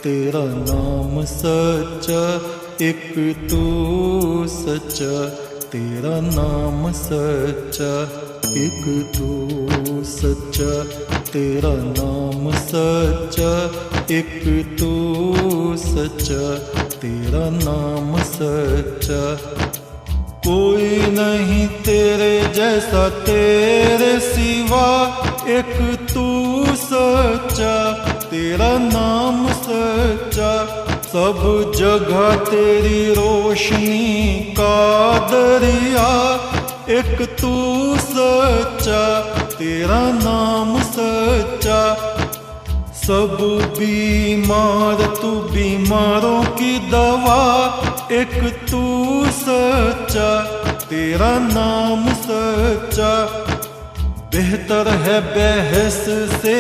तेरा नाम सच्चा, एक तू सच्चा। तेरा नाम सच्चा, एक तू सच्चा। तेरा नाम सच्चा, एक तू सच्चा। तेरा नाम सच्चा, कोई नहीं तेरे जैसा तेरे सिवा, एक तू सच्चा। तेरा नाम सच्चा, सब जगह तेरी रोशनी का दरिया, एक तू सच्चा। तेरा नाम सच्चा, सब बीमार तू बीमारों की दवा, एक तू सच्चा। तेरा नाम सच्चा, बेहतर है बहस से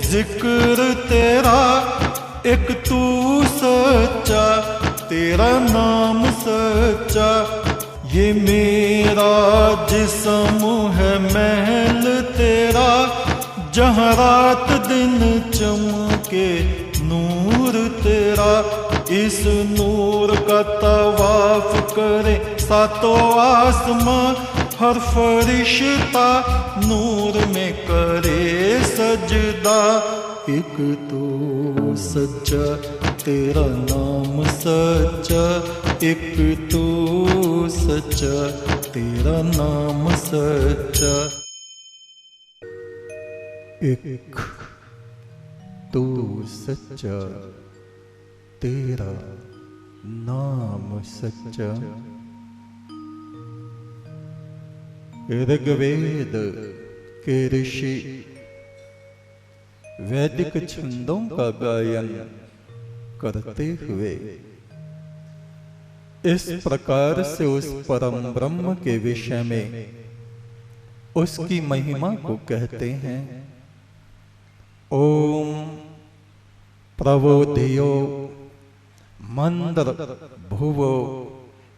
जिक्र तेरा, एक तू सच्चा। तेरा नाम सच्चा, ये मेरा जिस्म है महल तेरा, जहाँ रात दिन चमके नूर तेरा। इस नूर का तवाफ करे सातों आसमां, हर फरिश्ता नूर में करे सजदा, एक तू सच्चा। तेरा नाम सच्चा, एक तू सच्चा। तेरा नाम सच्चा, एक तू सच्चा। तेरा नाम सच्चा। ऋग्वेद के ऋषि वैदिक छंदों का गायन करते हुए इस प्रकार से उस परम ब्रह्म के विषय में उसकी महिमा को कहते हैं। ओम प्रवोधियो मंद्र भुवो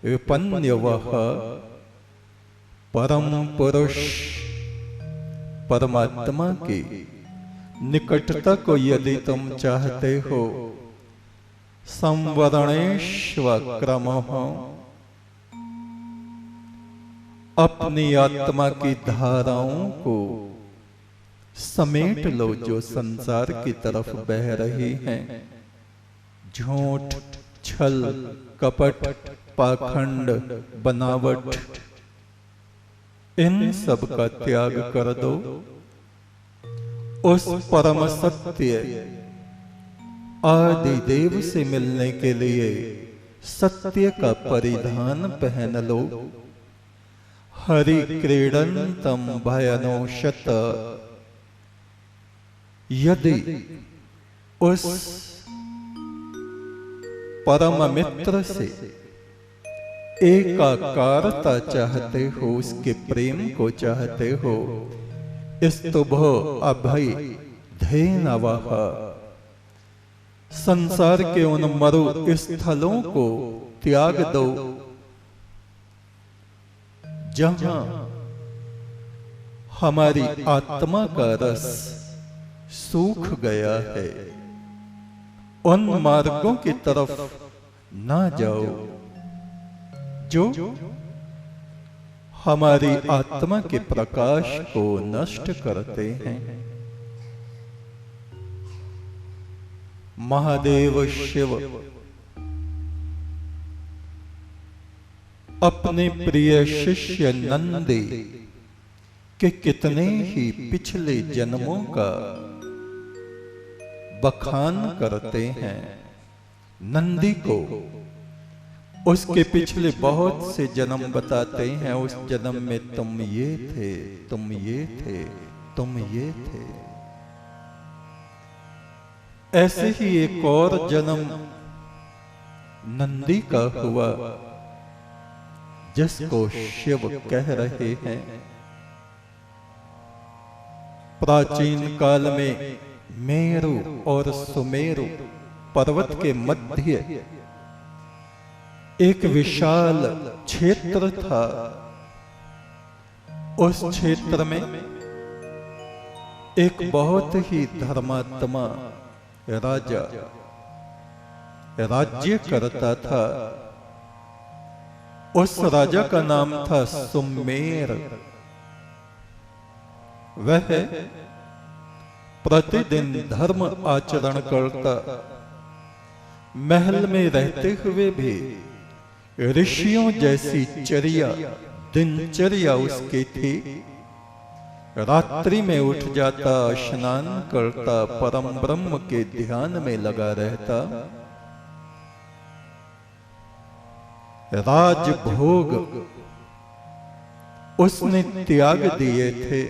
विपन्यवः, परम पुरुष परमात्मा की निकटता को यदि तुम चाहते हो, संवरणेष्वक्रमः, अपनी आत्मा की धाराओं को समेट लो जो संसार की तरफ बह रही हैं। झूठ, छल, कपट, पाखंड, बनावट, इन सब का त्याग कर दो। उस परम सत्य आदि देव से मिलने के लिए सत्य का परिधान पहन लो। हरि क्रीडंतम भयनोषत, यदि उस परम मित्र से एकाकारता चाहते हो, उसके प्रेम को चाहते हो, स्तुभो अभय धेनवः, संसार के उन मरु स्थलों को त्याग दो जहां हमारी आत्मा का रस सूख गया है। उन मार्गों की तरफ ना जाओ जो हमारी आत्मा के प्रकाश को नष्ट करते हैं। महादेव शिव अपने प्रिय शिष्य नंदी के कितने ही पिछले जन्मों का बखान करते हैं। नंदी को उसके पिछले बहुत से जन्म बताते हैं। उस जन्म में तुम ये थे, तुम ये थे, तुम ये थे। ऐसे ही एक और जन्म नंदी का हुआ जिसको शिव कह रहे हैं। प्राचीन काल में मेरु और सुमेरु पर्वत के मध्य एक विशाल क्षेत्र था। उस क्षेत्र में एक बहुत ही धर्मात्मा राजा राज्य करता था। उस राजा का नाम था सुमेर। वह प्रतिदिन धर्म आचरण करता। महल में रहते हुए भी ऋषियों जैसी चर्या दिनचर्या उसकी थी। रात्रि में उठ जाता, स्नान करता, परम ब्रह्म के ध्यान में लगा रहता। राजभोग उसने त्याग दिए थे।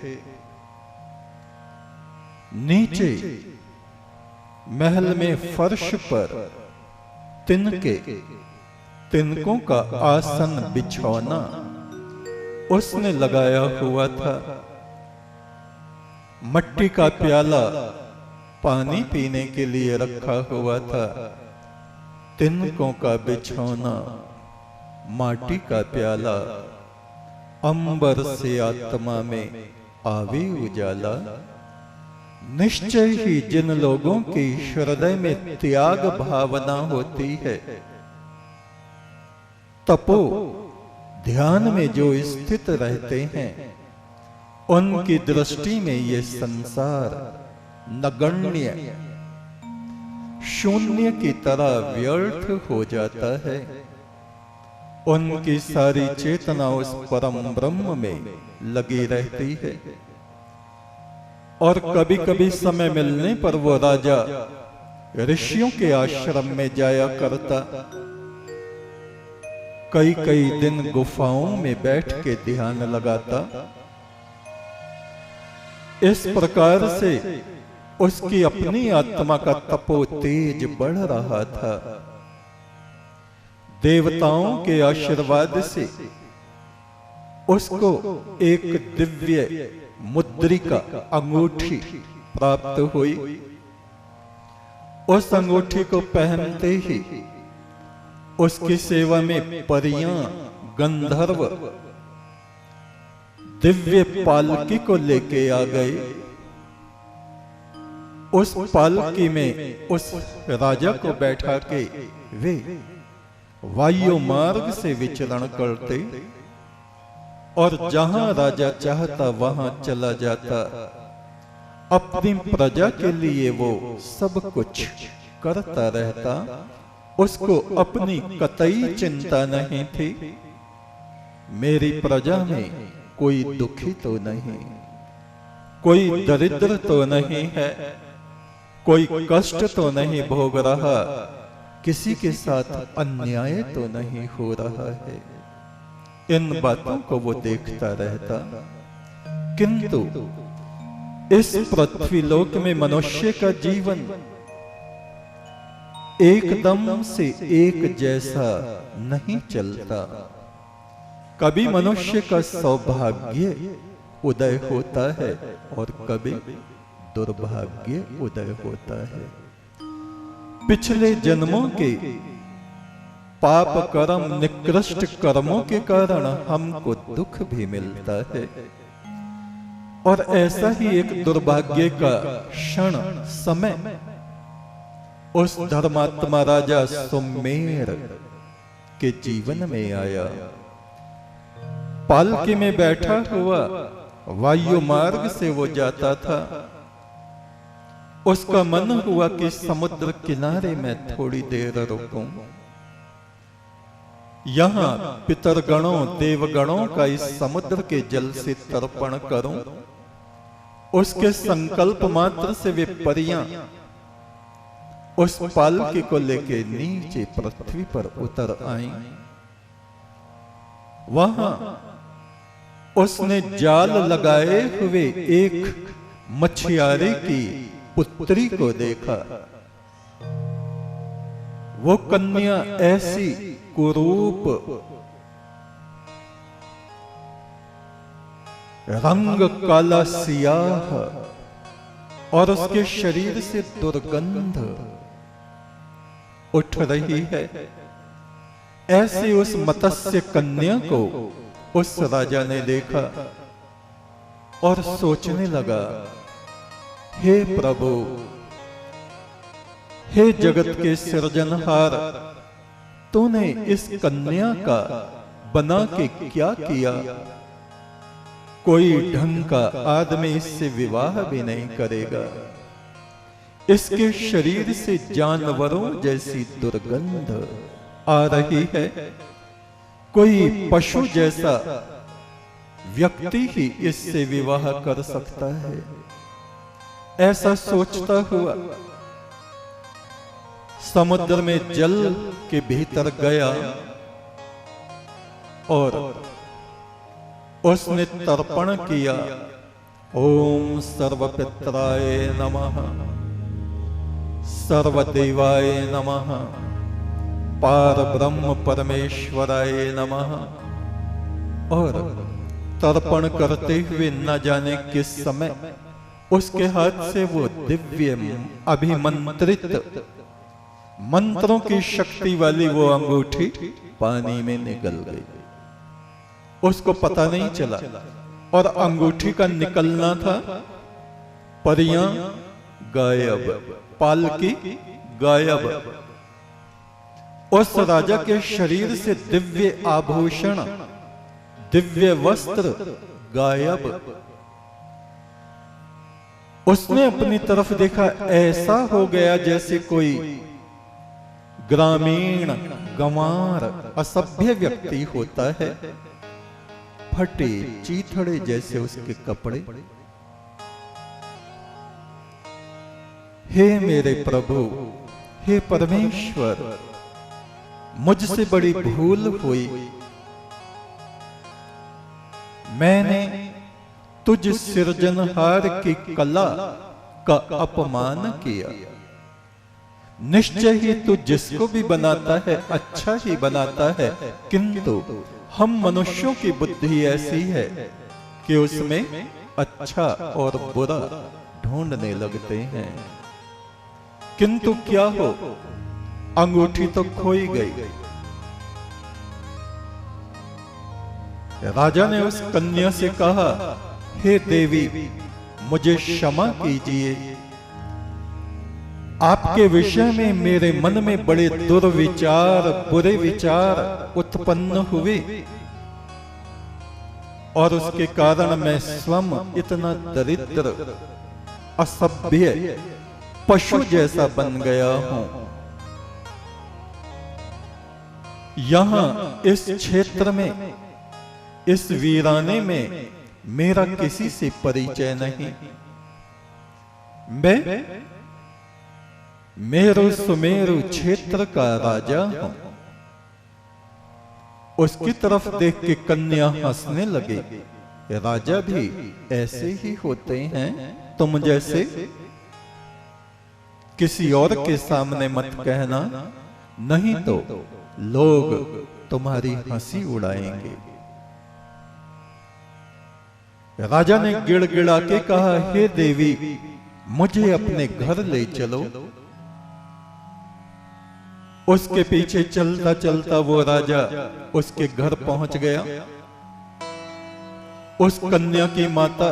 नीचे महल में फर्श पर तिनकों का आसन बिछौना उसने लगाया हुआ था। मट्टी का प्याला पानी पीने के लिए रखा हुआ था। तिनकों का बिछौना, माटी का प्याला, अंबर से आत्मा में आवे उजाला। निश्चय ही जिन लोगों की हृदय में त्याग भावना होती है, तपो ध्यान में जो स्थित रहते हैं, उनकी दृष्टि में ये संसार नगण्य, शून्य की तरह व्यर्थ हो जाता है। उनकी सारी चेतना उस परम ब्रह्म में लगी रहती है। और कभी कभी समय मिलने पर वो राजा ऋषियों के आश्रम में जाया करता। कई कई दिन गुफाओं में बैठ के ध्यान लगाता। इस प्रकार से उसकी अपनी आत्मा का तपो तेज बढ़ रहा था। देवताओं के आशीर्वाद से उसको एक दिव्य मुद्रिका अंगूठी प्राप्त हुई। उस अंगूठी को पहनते ही उसकी सेवा में परियां, गंधर्व दिव्य पालकी को लेके आ गए। उस पालकी में उस राजा को बैठा के वे वायु मार्ग से विचरण करते और जहां राजा चाहता वहां चला जाता। अपनी प्रजा के लिए वो सब कुछ करता रहता। उसको अपनी कतई चिंता नहीं थी। मेरी प्रजा में कोई दुखी तो नहीं, कोई दरिद्र तो नहीं है, कोई कष्ट तो नहीं भोग रहा, किसी के साथ अन्याय तो नहीं हो रहा है। इन बातों को वो देखता रहता। किंतु इस पृथ्वी लोक में मनुष्य का जीवन एकदम से एक जैसा नहीं चलता। कभी मनुष्य का सौभाग्य उदय होता है और कभी दुर्भाग्य उदय होता है। पिछले जन्मों के पाप कर्म, निकृष्ट कर्मों के कारण हमको दुख भी मिलता है। और ऐसा ही एक दुर्भाग्य का क्षण समय उस धर्मात्मा राजा सुमेर के जीवन में आया। पालकी में बैठा हुआ वायु मार्ग से वो जाता था। उसका मन हुआ कि समुद्र किनारे में थोड़ी देर रुकूं। यहां पितरगणों, देवगणों का इस समुद्र के जल से तर्पण करूं। उसके संकल्प मात्र से वे परियां उस पालकी को लेके नीचे पृथ्वी पर उतर आईं। वहां उसने जाल लगाए हुए एक मछियारे की पुत्री को देखा। वो कन्या ऐसी कुरूप, रंग काला सियाह और उसके शरीर से दुर्गंध उठ रही है। ऐसी उस मत्स्य कन्या को उस राजा ने देखा और सोचने लगा, हे प्रभु, हे जगत के सृजनहार, तूने इस कन्या का बना के क्या किया? कोई ढंग का आदमी इससे विवाह भी नहीं करेगा। इसके शरीर से जानवरों जैसी दुर्गंध आ रही है। कोई पशु जैसा व्यक्ति ही इससे विवाह कर सकता है। ऐसा सोचता हुआ समुद्र में जल के भीतर गया और उसने तर्पण किया। ओम सर्वपित्राय नमः, सर्वदेवाय नमः, पार ब्रह्म परमेश्वराय नमः। और तर्पण करते हुए न जाने किस समय उसके हाथ से वो दिव्य अभिमंत्रित मंत्रों की शक्ति वाली वो अंगूठी पानी में निकल गई। उसको पता नहीं चला। और अंगूठी का निकलना था, परियां गायब, पालकी गायब। उस राजा के शरीर से दिव्य आभूषण, दिव्य वस्त्र गायब। उसने अपनी तरफ देखा, ऐसा हो गया जैसे कोई ग्रामीण गंवार असभ्य व्यक्ति होता है। फटे चीथड़े जैसे उसके कपड़े। हे मेरे प्रभु, हे परमेश्वर, मुझसे बड़ी भूल हुई। मैंने तुझ सृजनहार की कला का अपमान किया। निश्चय ही तू जिसको भी बनाता है अच्छा ही बनाता है, किंतु हम मनुष्यों की बुद्धि ऐसी है कि उसमें अच्छा और बुरा ढूंढने लगते हैं। किंतु क्या हो, अंगूठी तो खोई गई। राजा ने उस कन्या से कहा, हे देवी, मुझे क्षमा कीजिए। आपके विषय में मेरे मन में बड़े दुर्विचार, बुरे विचार उत्पन्न हुए और उसके कारण मैं स्वयं इतना दरिद्र, असभ्य, पशु जैसा बन गया हूं। यहां इस क्षेत्र में, इस वीराने में मेरा किसी से परिचय नहीं। मैं मेरु सुमेरु क्षेत्र का राजा हूं। उसकी तरफ देख के कन्या हंसने लगे। राजा भी ऐसे ही होते हैं तुम जैसे। किसी और के सामने मत कहना, नहीं तो लोग तुम्हारी हंसी उड़ाएंगे। राजा ने गिड़गिड़ा के कहा, हे देवी, मुझे अपने घर ले चलो। उसके पीछे चलता चलता वो राजा उसके घर पहुंच गया। उस कन्या की माता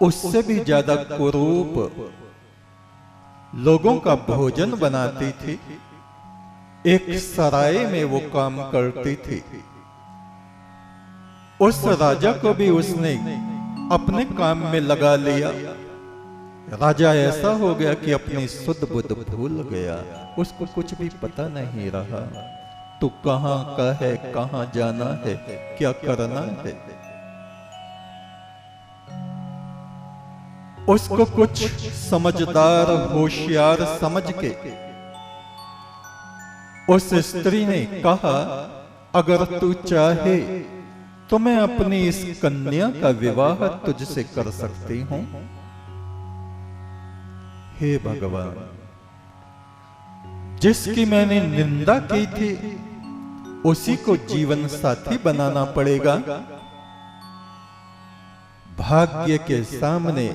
उससे भी ज्यादा कुरूप लोगों का भोजन बनाती थी। एक सराय में वो काम करती थी। उस राजा को भी उसने अपने काम में लगा लिया। राजा ऐसा हो गया कि अपनी सुध बुध भूल गया। उसको कुछ भी पता नहीं रहा, तू कहां का है, कहां जाना है, क्या करना है। उसको कुछ समझदार, होशियार समझ के उस स्त्री ने कहा, अगर तू चाहे तो मैं अपनी इस कन्या का विवाह तुझसे कर सकती हूं। हे भगवान, जिसकी मैंने निंदा की थी उसी को जीवन साथी बनाना पड़ेगा। भाग्य के सामने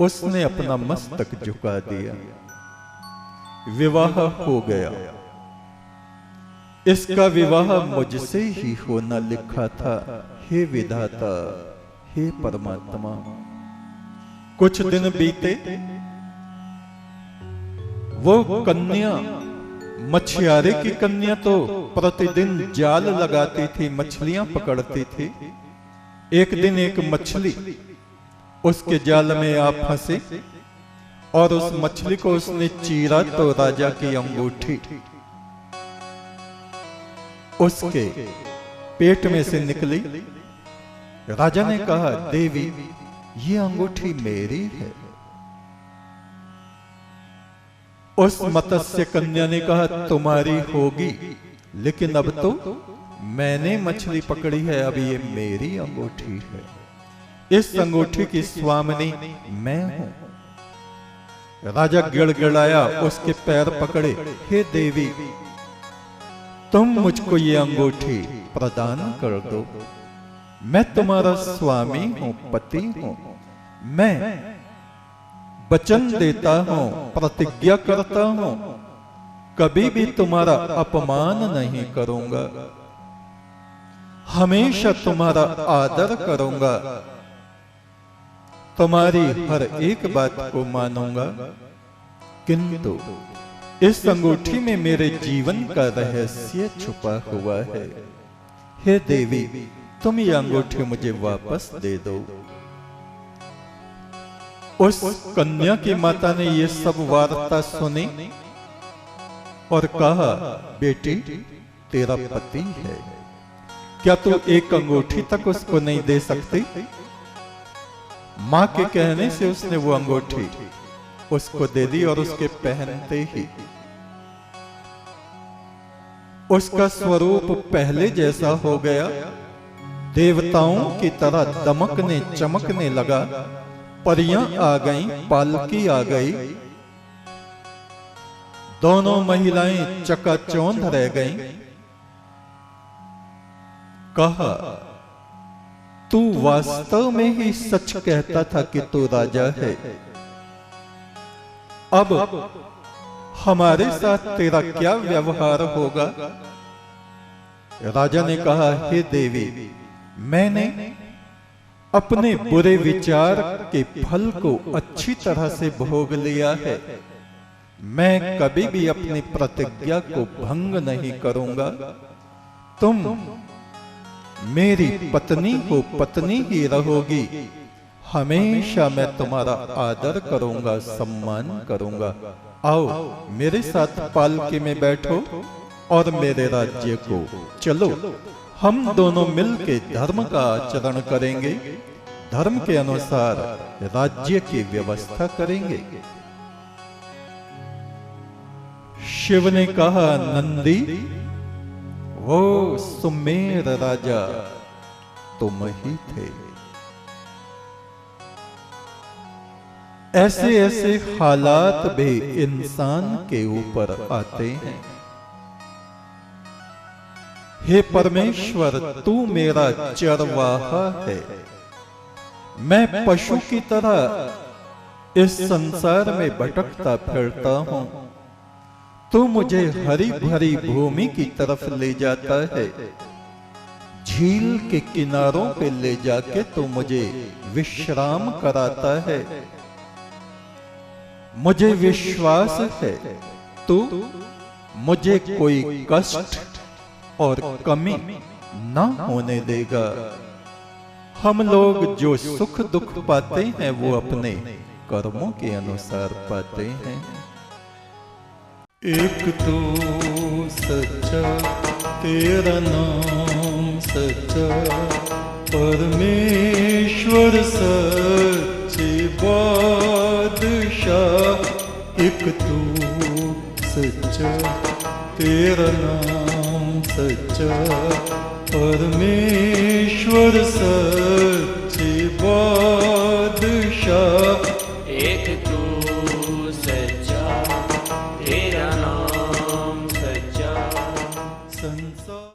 उसने अपना मस्तक झुका दिया। विवाह हो गया। इसका विवाह मुझसे ही होना लिखा था। हे विधाता, हे परमात्मा। कुछ दिन बीते, वो कन्या, मछियारे की कन्या तो प्रतिदिन जाल लगाती थी, मछलियां पकड़ती थी। एक दिन एक मछली उसके जाल में आ फंसी और उस मछली को उसने चीरा तो राजा की अंगूठी उसके पेट में से निकली। राजा ने कहा, देवी ये अंगूठी मेरी है। उस मत्स्य कन्या ने कहा, तुम्हारी होगी, लेकिन अब तो मैंने मछली पकड़ी है, अब ये मेरी अंगूठी है। इस अंगूठी की स्वामिनी मैं हूं। राजा गिड़गिड़ाया, उसके पैर पकड़े, हे देवी तुम मुझको ये अंगूठी प्रदान कर दो। मैं तुम्हारा स्वामी हूं, पति हूं। मैं वचन देता हूं, प्रतिज्ञा करता हूं, कभी भी तुम्हारा अपमान नहीं करूंगा, हमेशा तुम्हारा आदर करूंगा, तुम्हारी हर एक बात को मानूंगा। किंतु इस अंगूठी में मेरे जीवन का रहस्य छुपा हुआ है। हे देवी तुम ये अंगूठी मुझे वापस दे दो। उस कन्या की माता ने ये सब वार्ता सुनी और कहा, बेटी तेरा पति है, क्या तू एक अंगूठी तक उसको नहीं दे सकती? मां के कहने से उसने वो अंगूठी उसको दे दी और उसके पहनते ही उसका स्वरूप पहले जैसा हो गया। देवताओं की तरह दमकने चमकने लगा। परियां आ गईं, पालकी आ गई। दोनों महिलाएं चकाचौंध रह गईं। कहा, तू वास्तव में ही सच कहता था कि तू राजा है। अब हमारे साथ तेरा क्या व्यवहार होगा? राजा ने कहा, हे देवी मैंने अपने बुरे विचार के फल को अच्छी तरह से भोग लिया है। मैं कभी भी अपनी प्रतिज्ञा को भंग नहीं करूंगा। तुम मेरी पत्नी को पत्नी ही रहोगी। हमेशा मैं तुम्हारा आदर करूंगा, सम्मान करूंगा। आओ मेरे साथ पालकी में बैठो और मेरे राज्य को चलो। हम दोनों मिलके धर्म का आचरण करेंगे, धर्म के अनुसार राज्य की व्यवस्था करेंगे। शिव ने कहा, नंदी वो सुमेर राजा तुम ही थे। ऐसे ऐसे हालात भी इंसान के ऊपर आते हैं। हे परमेश्वर तू मेरा चरवाहा है। मैं पशु की तरह इस संसार में भटकता फिरता हूं। तू मुझे हरी भरी भूमि की तरफ ले जाता है। झील के किनारों पे ले जाके तू मुझे विश्राम कराता है। मुझे विश्वास है तू मुझे कोई कष्ट और कमी न होने देगा। हम लोग जो सुख दुख पाते हैं वो अपने कर्मों के अनुसार पाते हैं। एक तो सच्चा तेरा नाम सच्चा, परमेश्वर सच्चे बादशाह। एक तो सच्चा तेरा नाम सच्चा, परमेश्वर सच्चे बादशाह।